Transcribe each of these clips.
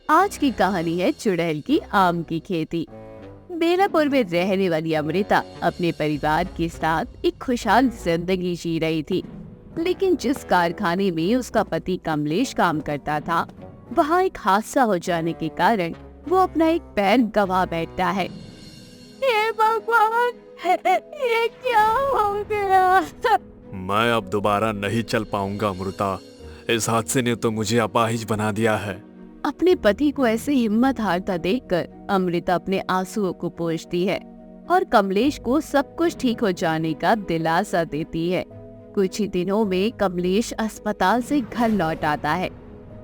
आज की कहानी है चुड़ैल की आम की खेती। बेलापुर में रहने वाली अमृता अपने परिवार के साथ एक खुशहाल जिंदगी जी रही थी, लेकिन जिस कारखाने में उसका पति कमलेश काम करता था, वहाँ एक हादसा हो जाने के कारण वो अपना एक पैर गंवा बैठता है। हे भगवान, ये क्या हो गया? मैं अब दोबारा नहीं चल पाऊंगा अमृता। इस हादसे ने तो मुझे अपाहिज बना दिया है। अपने पति को ऐसे हिम्मत हारता देखकर अमृता अपने आंसुओं को पोंछती है और कमलेश को सब कुछ ठीक हो जाने का दिलासा देती है। कुछ ही दिनों में कमलेश अस्पताल से घर लौट आता है,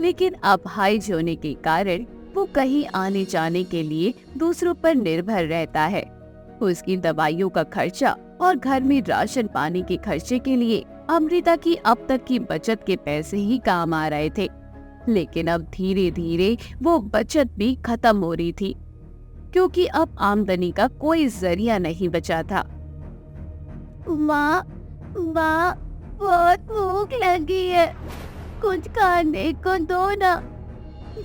लेकिन अपाहिज होने के कारण वो कहीं आने जाने के लिए दूसरों पर निर्भर रहता है। उसकी दवाइयों का खर्चा और घर में राशन पानी के खर्चे के लिए अमृता की अब तक की बचत के पैसे ही काम आ रहे थे, लेकिन अब धीरे धीरे वो बचत भी खत्म हो रही थी, क्योंकि अब आमदनी का कोई जरिया नहीं बचा था। माँ, बहुत भूख लगी है, कुछ खाने को दो ना।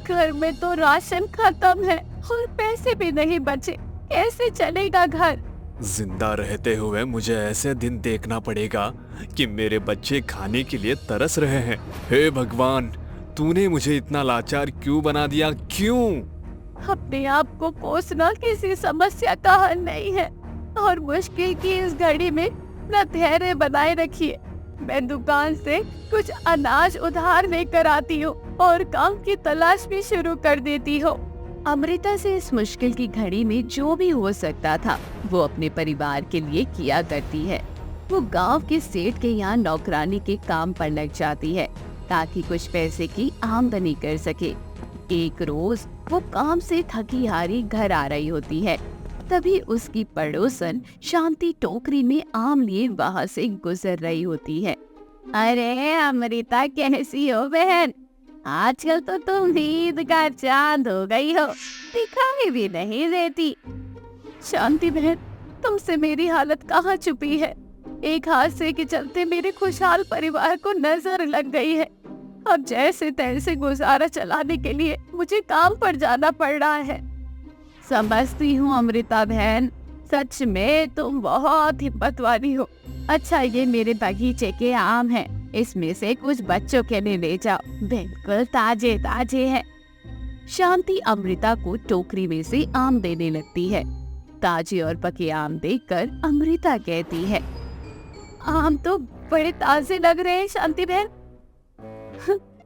घर में तो राशन खत्म है और पैसे भी नहीं बचे, कैसे चलेगा घर? जिंदा रहते हुए मुझे ऐसे दिन देखना पड़ेगा कि मेरे बच्चे खाने के लिए तरस रहे हैं। हे भगवान, तूने मुझे इतना लाचार क्यों बना दिया? क्यों? अपने आप को कोसना किसी समस्या का हल नहीं है और मुश्किल की इस घड़ी में अपना धैर्य बनाए रखिए। मैं दुकान से कुछ अनाज उधार लेकर आती हूँ और काम की तलाश भी शुरू कर देती हूँ। अमृता से इस मुश्किल की घड़ी में जो भी हो सकता था वो अपने परिवार के लिए किया करती है। वो गांव के सेठ के यहाँ नौकरानी के काम पर लग जाती है ताकि कुछ पैसे की आमदनी कर सके। एक रोज वो काम से थकी हारी घर आ रही होती है, तभी उसकी पड़ोसन शांति टोकरी में आम लिए वहाँ से गुजर रही होती है। अरे अमृता, कैसी हो बहन? आजकल तो तुम ईद का चांद हो गई हो, दिखाई भी नहीं देती। शांति बहन, तुमसे मेरी हालत कहाँ छुपी है? एक हादसे के चलते मेरे खुशहाल परिवार को नजर लग गई है। अब जैसे तैसे गुजारा चलाने के लिए मुझे काम पर जाना पड़ रहा है। समझती हूँ अमृता बहन, सच में तुम बहुत हिम्मत वाली हो। अच्छा, ये मेरे बगीचे के आम हैं, इसमें से कुछ बच्चों के लिए ले जाओ, बिल्कुल ताजे ताजे हैं। शांति अमृता को टोकरी में से आम देने लगती है। ताजे और पके आम देखकर अमृता कहती है, आम तो बड़े ताजे लग रहे हैं शांति बहन।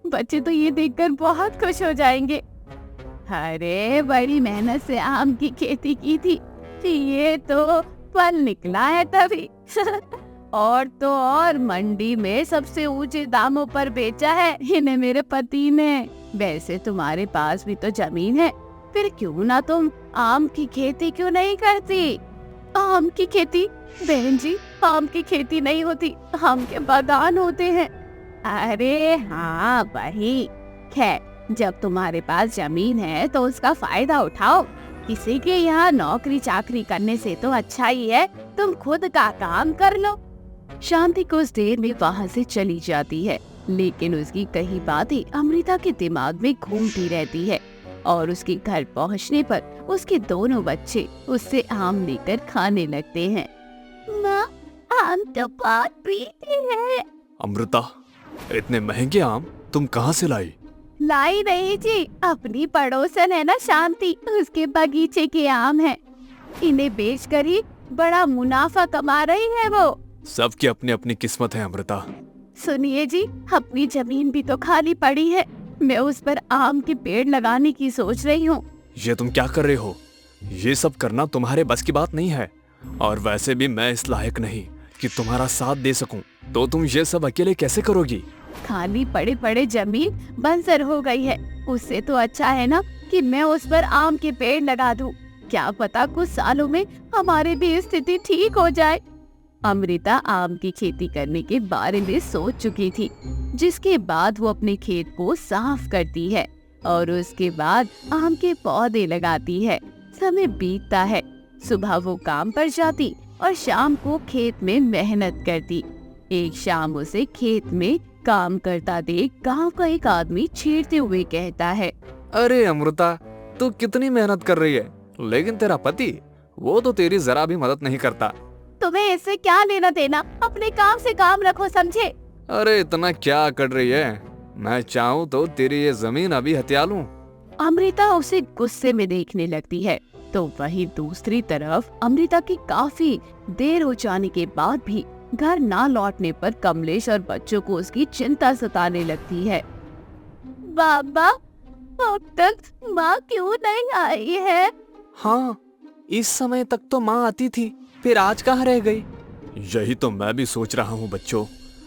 बच्चे तो ये देखकर बहुत खुश हो जाएंगे। अरे, बड़ी मेहनत से आम की खेती की थी, ये तो फल निकला है तभी। और तो और मंडी में सबसे ऊंचे दामों पर बेचा है इन्हें मेरे पति ने। वैसे तुम्हारे पास भी तो जमीन है, फिर क्यों ना तुम आम की खेती क्यों नहीं करती? आम की खेती? बहन जी, आम की खेती नहीं होती, आम के बागान होते हैं। अरे हाँ वही। खैर, जब तुम्हारे पास जमीन है तो उसका फायदा उठाओ। किसी के यहाँ नौकरी चाकरी करने से तो अच्छा ही है तुम खुद का काम कर लो। शांति कुछ देर में वहाँ से चली जाती है, लेकिन उसकी कई बातें अमृता के दिमाग में घूमती रहती है और उसके घर पहुँचने पर उसके दोनों बच्चे उससे आम लेकर खाने लगते हैं। माँ, आम तो बहुत मीठे हैं। अमृता, इतने महंगे आम तुम कहाँ से लाई? लाई नहीं जी, अपनी पड़ोसन है ना शांति, उसके बगीचे के आम हैं। इन्हें बेचकर ही बड़ा मुनाफा कमा रही है वो। सबकी अपनी अपनी किस्मत है अमृता। सुनिए जी, अपनी जमीन भी तो खाली पड़ी है, मैं उस पर आम के पेड़ लगाने की सोच रही हूँ। ये तुम क्या कर रहे हो? ये सब करना तुम्हारे बस की बात नहीं है, और वैसे भी मैं इस लायक नहीं कि तुम्हारा साथ दे सकूं, तो तुम ये सब अकेले कैसे करोगी? खाली पड़े पड़े जमीन बंजर हो गई है, उससे तो अच्छा है ना कि मैं उस पर आम के पेड़ लगा दूं। क्या पता कुछ सालों में हमारी भी स्थिति ठीक हो जाए। अमृता आम की खेती करने के बारे में सोच चुकी थी, जिसके बाद वो अपने खेत को साफ करती है और उसके बाद आम के पौधे लगाती है। समय बीतता है, सुबह वो काम पर जाती और शाम को खेत में मेहनत करती। एक शाम उसे खेत में काम करता देख गांव का एक आदमी छेड़ते हुए कहता है, अरे अमृता, तू कितनी मेहनत कर रही है, लेकिन तेरा पति वो तो तेरी जरा भी मदद नहीं करता। तुम्हें इससे क्या लेना देना, अपने काम से काम रखो, समझे? अरे इतना क्या कर रही है, मैं चाहूँ तो तेरी ये जमीन अभी हथिया लूं। अमृता उसे गुस्से में देखने लगती है। तो वहीं दूसरी तरफ अमृता की काफी देर हो जाने के बाद भी घर ना लौटने पर कमलेश और बच्चों को उसकी चिंता सताने लगती है। बाबा, अब तक माँ क्यों नहीं आई है? हाँ, इस समय तक तो माँ आती थी, फिर आज कहाँ रह गई? यही तो मैं भी सोच रहा हूँ बच्चों,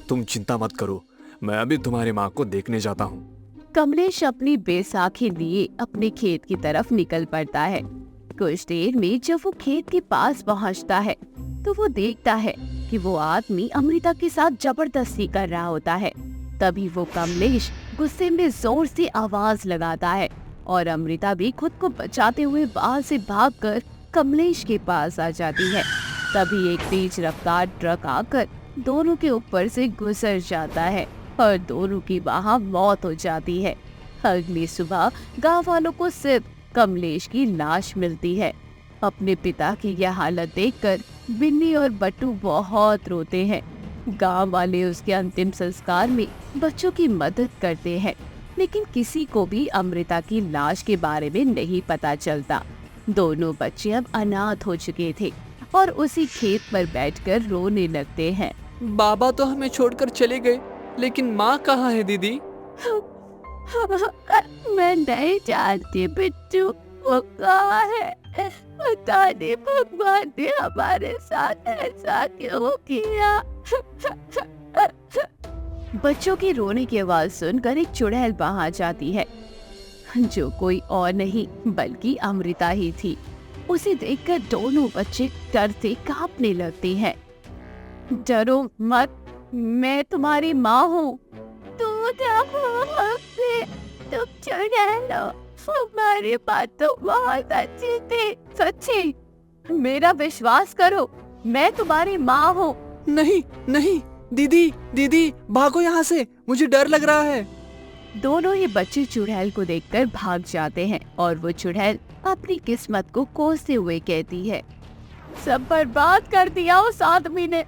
तुम चिंता मत करो, मैं अभी तुम्हारी माँ को देखने जाता हूँ। कमलेश अपनी बैसाखी लिए अपने खेत की तरफ निकल पड़ता है। कुछ देर में जब वो खेत के पास पहुँचता है तो वो देखता है कि वो आदमी अमृता के साथ जबरदस्ती कर रहा होता है। तभी वो कमलेश गुस्से में जोर से आवाज लगाता है और अमृता भी खुद को बचाते हुए बाहर से भागकर कमलेश के पास आ जाती है। तभी एक तेज रफ्तार ट्रक आकर दोनों के ऊपर से गुजर जाता है और दोनों की वहाँ मौत हो जाती है। अगली सुबह गांव वालों को सिर्फ कमलेश की लाश मिलती है। अपने पिता की यह हालत देखकर बिन्नी और बट्टू बहुत रोते हैं। गांव वाले उसके अंतिम संस्कार में बच्चों की मदद करते हैं, लेकिन किसी को भी अमृता की लाश के बारे में नहीं पता चलता। दोनों बच्चे अब अनाथ हो चुके थे और उसी खेत पर बैठकर रोने लगते हैं। बाबा तो हमें छोड़कर चले गए, लेकिन माँ कहाँ है दीदी? मैं नहीं जानती बिट्टू, वो कहाँ है? पता नहीं भगवान ने हमारे साथ ऐसा क्यों किया। बच्चों की रोने की आवाज सुनकर एक चुड़ैल वहाँ जाती है, जो कोई और नहीं बल्कि अमृता ही थी। उसे देखकर दोनों बच्चे डर से कांपने लगते हैं। डरो मत, मैं तुम्हारी माँ हूँ। तुम चुड़ैल हो, हमारी बात तो बहुत अच्छी थी, सच्ची। मेरा विश्वास करो, मैं तुम्हारी माँ हूँ। नहीं नहीं दीदी, दीदी भागो यहाँ से, मुझे डर लग रहा है। दोनों ही बच्चे चुड़ैल को देखकर भाग जाते हैं और वो चुड़ैल अपनी किस्मत को कोसते हुए कहती है, सब बर्बाद कर दिया उस आदमी ने,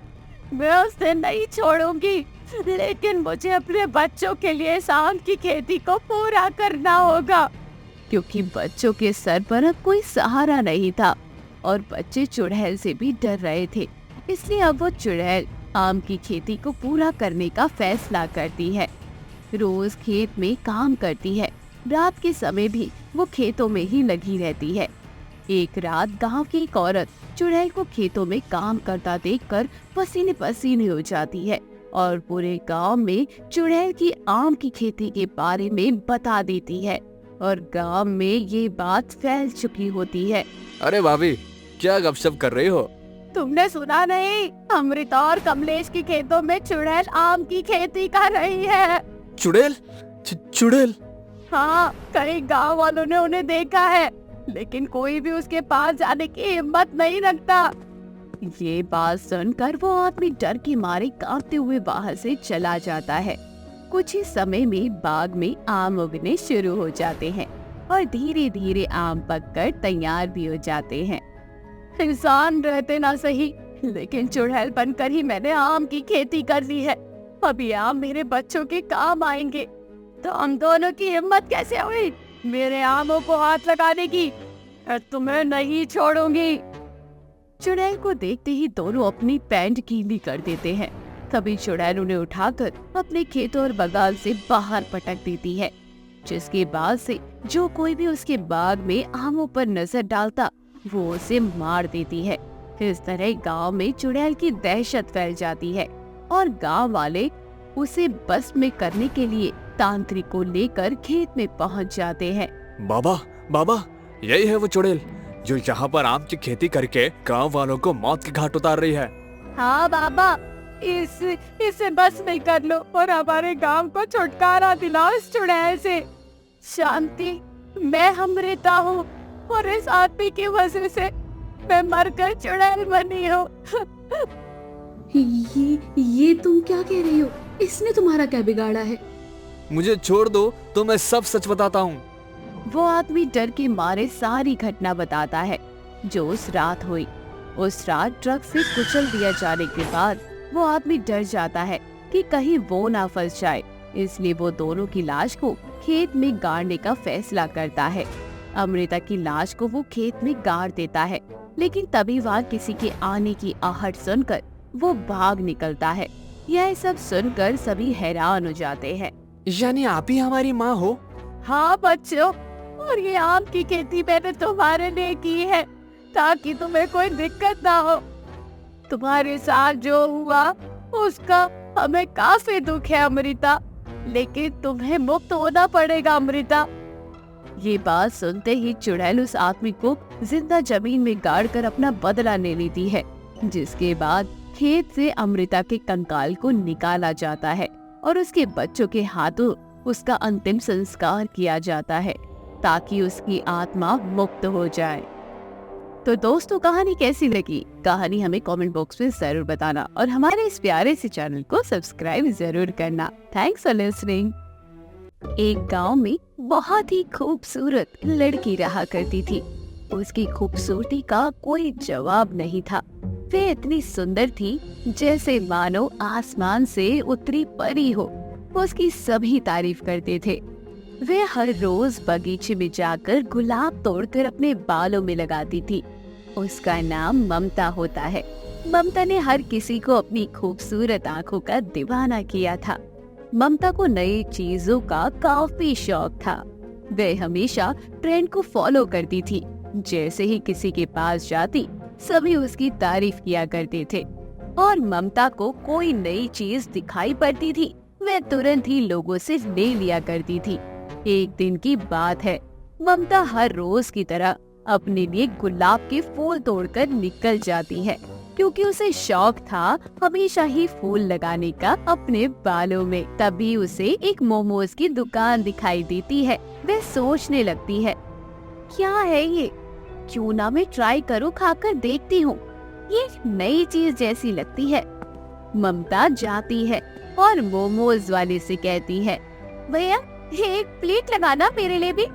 मैं उसे नहीं छोड़ूंगी, लेकिन मुझे अपने बच्चों के लिए आम की खेती को पूरा करना होगा। क्योंकि बच्चों के सर पर अब कोई सहारा नहीं था और बच्चे चुड़ैल से भी डर रहे थे, इसलिए अब वो चुड़ैल आम की खेती को पूरा करने का फैसला करती है। रोज खेत में काम करती है, रात के समय भी वो खेतों में ही लगी रहती है। एक रात गांव की एक औरत चुड़ैल को खेतों में काम करता देखकर पसीने पसीने हो जाती है और पूरे गांव में चुड़ैल की आम की खेती के बारे में बता देती है और गांव में ये बात फैल चुकी होती है। अरे भाभी, क्या गपशप कर रही हो? तुमने सुना नहीं? अमृता और कमलेश की खेतों में चुड़ैल आम की खेती कर रही है। चुड़ैल? चुड़ैल? हाँ, कई गांव वालों ने उन्हें देखा है, लेकिन कोई भी उसके पास जाने की हिम्मत नहीं रखता। ये बात सुनकर वो आदमी डर के मारे कांपते हुए बाहर से चला जाता है। कुछ ही समय में बाग में आम उगने शुरू हो जाते हैं और धीरे धीरे आम पककर तैयार भी हो जाते हैं। इंसान रहते ना सही, लेकिन चुड़ैल बनकर ही मैंने आम की खेती कर ली है। अभी आम मेरे बच्चों के काम आएंगे। तो हम दोनों की हिम्मत कैसे हुई मेरे आमों को हाथ लगाने की? तुम्हें नहीं छोड़ूंगी। चुड़ैल को देखते ही दोनों अपनी पैंट गीली कर देते हैं। तभी चुड़ैल उन्हें उठाकर अपने खेतों और बगान से बाहर पटक देती है, जिसके बाद से जो कोई भी उसके बाग में आमों पर नजर डालता वो उसे मार देती है। इस तरह गांव में चुड़ैल की दहशत फैल जाती है और गांव वाले उसे बस में करने के लिए तांत्रिक को लेकर खेत में पहुंच जाते हैं। बाबा, बाबा, यही है वो चुड़ैल जो यहाँ पर आम की खेती करके गांव वालों को मौत के घाट उतार रही है। हाँ बाबा, इसे बस में कर लो और हमारे गांव को छुटकारा दिलाओ इस चुड़ैल से। शांति, मैं अमृता हूँ और इस आदमी की वजह से मैं मरकर चुड़ैल बनी हूँ। ये तुम क्या कह रही हो? इसने तुम्हारा क्या बिगाड़ा है? मुझे छोड़ दो तो मैं सब सच बताता हूँ। वो आदमी डर के मारे सारी घटना बताता है जो उस रात हुई। उस रात ट्रक से कुचल दिया जाने के बाद वो आदमी डर जाता है कि कहीं वो ना फंस जाए, इसलिए वो दोनों की लाश को खेत में गाड़ने का फैसला करता है। अमृता की लाश को वो खेत में गाड़ देता है, लेकिन तभी वहाँ किसी के आने की आहट सुनकर वो भाग निकलता है। यह सब सुनकर सभी हैरान हो जाते हैं। यानी आप ही हमारी माँ हो? हाँ बच्चों, और ये आम की खेती मैंने तुम्हारे लिए की है ताकि तुम्हें कोई दिक्कत ना हो। तुम्हारे साथ जो हुआ उसका हमें काफी दुख है अमृता, लेकिन तुम्हें मुक्त होना पड़ेगा अमृता। ये बात सुनते ही चुड़ैल उस आदमी को जिंदा जमीन में गाड़कर अपना बदला ले लेती है, जिसके बाद खेत से अमृता के कंकाल को निकाला जाता है और उसके बच्चों के हाथों उसका अंतिम संस्कार किया जाता है ताकि उसकी आत्मा मुक्त हो जाए। तो दोस्तों, कहानी कैसी लगी? कहानी हमें कमेंट बॉक्स में जरूर बताना और हमारे इस प्यारे से चैनल को सब्सक्राइब जरूर करना। Thanks for listening. एक गांव में बहुत ही खूबसूरत लड़की रहा करती थी। उसकी खूबसूरती का कोई जवाब नहीं था। वे इतनी सुंदर थी जैसे मानो आसमान से उतरी परी हो। उसकी सभी तारीफ करते थे। वे हर रोज बगीचे में जाकर गुलाब तोड़कर अपने बालों में लगाती थी। उसका नाम ममता होता है। ममता ने हर किसी को अपनी खूबसूरत आंखों का दीवाना किया था। ममता को नई चीजों का काफी शौक था। वे हमेशा ट्रेंड को फॉलो करती थी। जैसे ही किसी के पास जाती, सभी उसकी तारीफ किया करते थे और ममता को कोई नई चीज दिखाई पड़ती थी, वे तुरंत ही लोगों से ले लिया करती थी। एक दिन की बात है, ममता हर रोज की तरह अपने लिए गुलाब के फूल तोड़कर निकल जाती है, क्योंकि उसे शौक था हमेशा ही फूल लगाने का अपने बालों में। तभी उसे एक मोमोज की दुकान दिखाई देती है। वह सोचने लगती है, क्या है ये? क्यों ना मैं ट्राई करूं, खाकर देखती हूँ। ये नई चीज जैसी लगती है। ममता जाती है और मोमोज वाले से कहती है, भैया एक प्लेट लगाना मेरे लिए भी।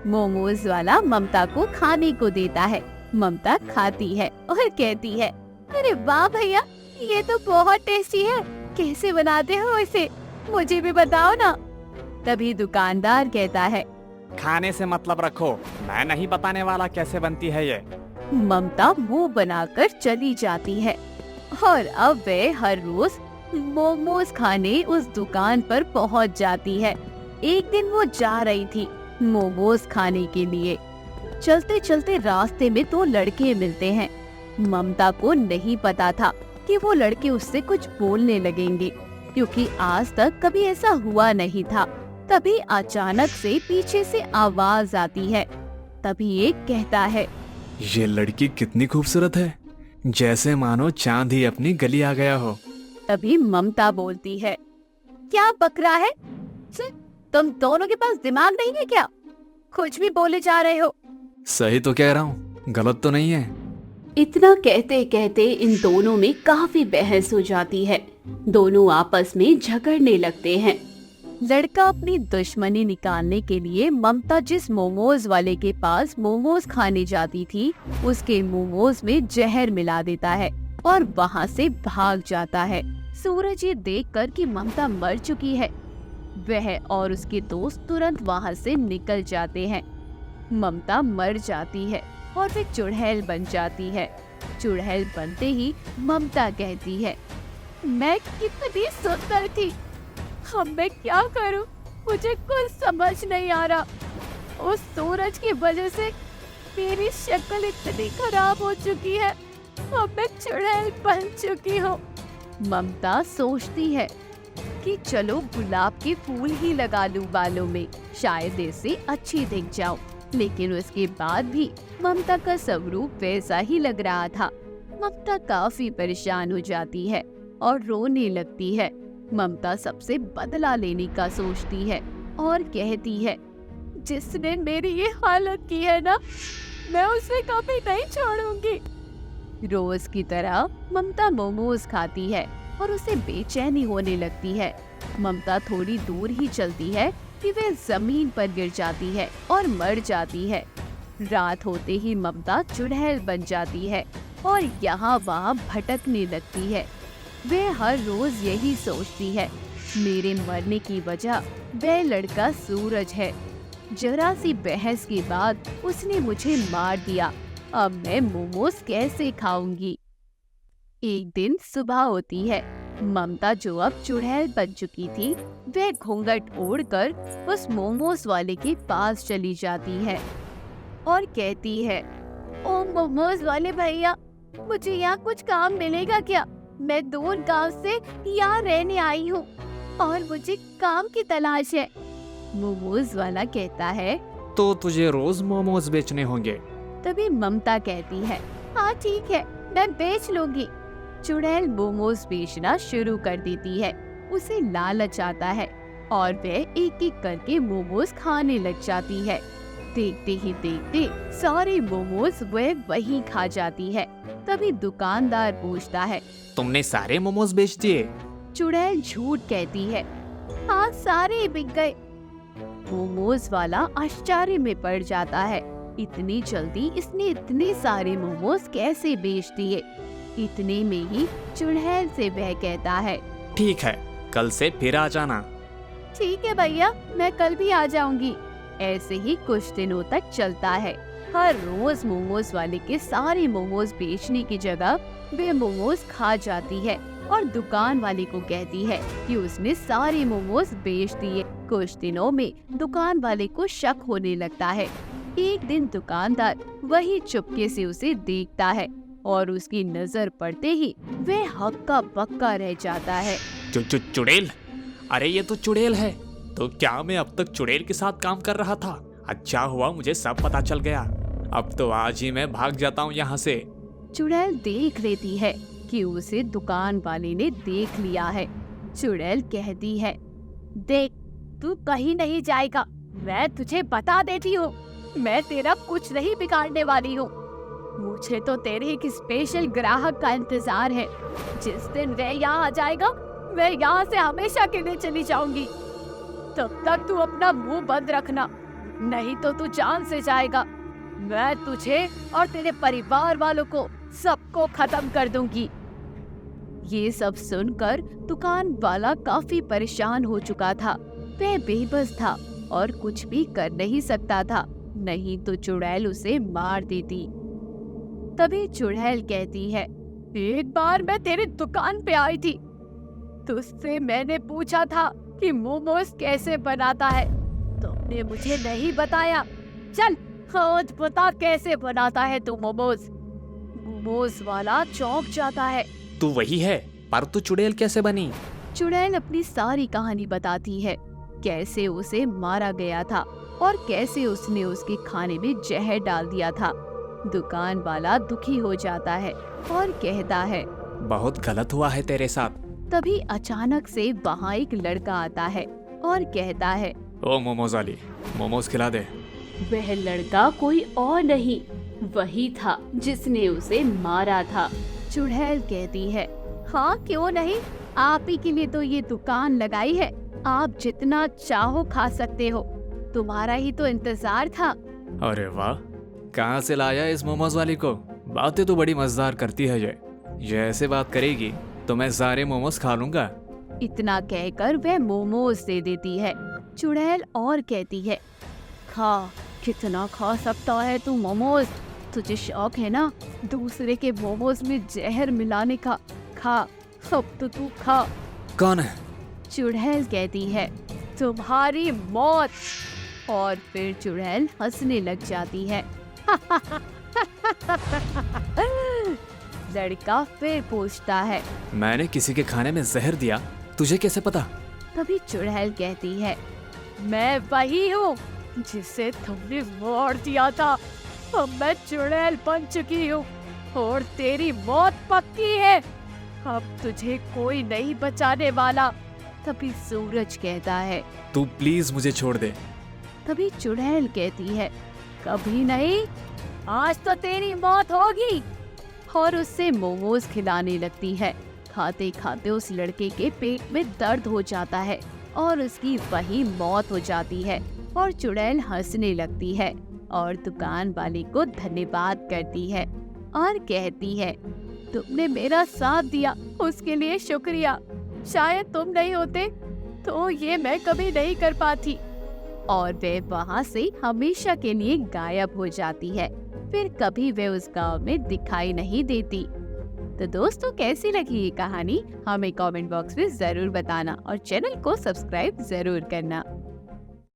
मोमोज वाला ममता को खाने को देता है। ममता खाती है और कहती है, अरे वाह भैया, ये तो बहुत टेस्टी है। कैसे बनाते हो इसे? मुझे भी बताओ ना। तभी दुकानदार कहता है, खाने से मतलब रखो, मैं नहीं बताने वाला कैसे बनती है ये। ममता मुंह बनाकर चली जाती है और अब वे हर रोज मोमोज खाने उस दुकान पर पहुंच जाती है। एक दिन वो जा रही थी मोमोज खाने के लिए। चलते चलते रास्ते में दो लड़के मिलते हैं। ममता को नहीं पता था कि वो लड़के उससे कुछ बोलने लगेंगे, क्योंकि आज तक कभी ऐसा हुआ नहीं था। तभी अचानक से पीछे से आवाज आती है। तभी एक कहता है, ये लड़की कितनी खूबसूरत है, जैसे मानो चांद ही अपनी गली आ गया हो। तभी ममता बोलती है, क्या बक रहा है? तुम दोनों के पास दिमाग नहीं है क्या? कुछ भी बोले जा रहे हो। सही तो कह रहा हूँ, गलत तो नहीं है। इतना कहते कहते इन दोनों में काफी बहस हो जाती है। दोनों आपस में झगड़ने लगते हैं। लड़का अपनी दुश्मनी निकालने के लिए ममता जिस मोमोज वाले के पास मोमोज खाने जाती थी, उसके मोमोज में जहर मिला देता है और वहाँ से भाग जाता है। सूरज ये देखकर कि ममता मर चुकी है, वह और उसके दोस्त तुरंत वहाँ से निकल जाते हैं। ममता मर जाती है और वे चुड़ैल बन जाती है। चुड़ैल बनते ही ममता कहती है, मैं कितनी सुंदर थी, अब मैं क्या करूं? मुझे कुछ समझ नहीं आ रहा। उस सूरज की वजह से मेरी शक्ल इतनी खराब हो चुकी है, अब मैं चुड़ैल बन चुकी हूँ। ममता सोचती है कि चलो गुलाब के फूल ही लगा लूं बालों में, शायद इससे अच्छी दिख जाऊं। लेकिन उसके बाद भी ममता का स्वरूप वैसा ही लग रहा था। ममता काफी परेशान हो जाती है और रोने लगती है। ममता सबसे बदला लेने का सोचती है और कहती है, जिसने मेरी ये हालत की है ना, मैं उसे कभी नहीं छोड़ूंगी। रोज की तरह ममता मोमोज खाती है और उसे बेचैनी होने लगती है। ममता थोड़ी दूर ही चलती है कि वे जमीन पर गिर जाती है और मर जाती है। रात होते ही ममता चुड़ैल बन जाती है और यहाँ वहाँ भटकने लगती है। वे हर रोज यही सोचती है, मेरे मरने की वजह वह लड़का सूरज है। जरा सी बहस के बाद उसने मुझे मार दिया, अब मैं मोमोज कैसे खाऊंगी। एक दिन सुबह होती है। ममता जो अब चुड़ैल बन चुकी थी, वह घूंघट ओढ़कर उस मोमोज वाले के पास चली जाती है और कहती है, ओ मोमोज वाले भैया, मुझे यहाँ कुछ काम मिलेगा क्या? मैं दूर गांव से यहाँ रहने आई हूँ और मुझे काम की तलाश है। मोमोज वाला कहता है, तो तुझे रोज मोमोज बेचने होंगे। तभी ममता कहती है, हाँ ठीक है, मैं बेच लूंगी। चुड़ैल मोमोज बेचना शुरू कर देती है। उसे लालच आता है और वह एक एक करके मोमोज खाने लग जाती है। देखते ही देखते सारे मोमोज वह वहीं खा जाती है। तभी दुकानदार पूछता है, तुमने सारे मोमोज बेच दिए? चुड़ैल झूठ कहती है, हाँ सारे बिक गए। मोमोज वाला आश्चर्य में पड़ जाता है, इतनी जल्दी इसने इतने सारे मोमोज कैसे बेच दिए। इतने में ही चुड़ैल से वह कहता है, ठीक है, कल से फिर आ जाना। ठीक है भैया, मैं कल भी आ जाऊंगी। ऐसे ही कुछ दिनों तक चलता है। हर रोज मोमोज वाले के सारे मोमोज बेचने की जगह वे मोमोज खा जाती है और दुकान वाले को कहती है कि उसने सारे मोमोज बेच दिए। कुछ दिनों में दुकान वाले को शक होने लगता है। एक दिन दुकानदार वही चुपके से उसे देखता है और उसकी नजर पड़ते ही वह हक्का बक्का रह जाता है। चुड़ैल, अरे ये तो चुड़ैल है। तो क्या मैं अब तक चुड़ैल के साथ काम कर रहा था? अच्छा हुआ मुझे सब पता चल गया। अब तो आज ही मैं भाग जाता हूँ यहाँ से। चुड़ैल देख लेती है कि उसे दुकान वाले ने देख लिया है। चुड़ैल कहती है, देख, तू कहीं नहीं जाएगा, मैं तुझे बता देती हूँ। मैं तेरा कुछ नहीं बिगाड़ने वाली हूँ। मुझे तो तेरे एक स्पेशल ग्राहक का इंतजार है। जिस दिन वह यहाँ आ जाएगा, मैं यहाँ से हमेशा के लिए चली जाऊंगी। तब तक तू अपना मुंह बंद रखना, नहीं तो तू जान से जाएगा। मैं तुझे और तेरे परिवार वालों को सबको खत्म कर दूंगी। ये सब सुनकर दुकान वाला काफी परेशान हो चुका था। वह बेबस था और कुछ भी कर नहीं सकता था, नहीं तो चुड़ैल उसे मार देती। तभी चुड़ैल कहती है, एक बार मैं तेरी दुकान पे आई थी। तुझसे मैंने पूछा था कि मोमोज कैसे बनाता है, तुमने मुझे नहीं बताया। चल आज बता कैसे बनाता है तू मोमोज। मोमोज वाला चौंक जाता है। तू वही है, पर तू चुड़ैल कैसे बनी? चुड़ैल अपनी सारी कहानी बताती है, कैसे उसे मारा गया था और कैसे उसने उसके खाने में जहर डाल दिया था। दुकान वाला दुखी हो जाता है और कहता है, बहुत गलत हुआ है तेरे साथ। तभी अचानक से वहाँ एक लड़का आता है और कहता है, ओ मोमोज वाली, मोमोज खिला दे। वह लड़का कोई और नहीं, वही था जिसने उसे मारा था। चुड़ैल कहती है, हाँ क्यों नहीं, आप ही के लिए तो ये दुकान लगाई है। आप जितना चाहो खा सकते हो, तुम्हारा ही तो इंतजार था। अरे वाह, कहाँ से लाया इस मोमोज वाली को? बातें तो बड़ी मजेदार करती है ये ऐसे बात करेगी तो मैं सारे मोमोज खा लूंगा। इतना कहकर वह मोमोज दे देती है। चुड़ैल और कहती है, खा, कितना खा सकता है तू मोमोज? तुझे शौक है ना दूसरे के मोमोज में जहर मिलाने का? खा, अब तो तू खा। कौन है? चुड़ैल कहती है, तुम्हारी मौत। और फिर चुड़ैल हंसने लग जाती है। लड़का फिर पूछता है, मैंने किसी के खाने में जहर दिया, तुझे कैसे पता? तभी चुड़ैल कहती है, मैं वही हूँ जिसे तुमने मार दिया था। अब मैं चुड़ैल बन चुकी हूँ और तेरी मौत पक्की है। अब तुझे कोई नहीं बचाने वाला। तभी सूरज कहता है, तू प्लीज मुझे छोड़ दे। तभी चुड़ैल कहती है, कभी नहीं, आज तो तेरी मौत होगी। और उससे मोमोज खिलाने लगती है। खाते खाते उस लड़के के पेट में दर्द हो जाता है। और उसकी वही मौत हो जाती है और चुड़ैल हंसने लगती है और दुकान वाले को धन्यवाद करती है और कहती है, तुमने मेरा साथ दिया, उसके लिए शुक्रिया। शायद तुम नहीं होते तो ये मैं कभी नहीं कर पाती। और वे वहाँ से हमेशा के लिए गायब हो जाती है। फिर कभी वे उस गांव में दिखाई नहीं देती। तो दोस्तों, कैसी लगी ये कहानी हमें कमेंट बॉक्स में जरूर बताना और चैनल को सब्सक्राइब जरूर करना।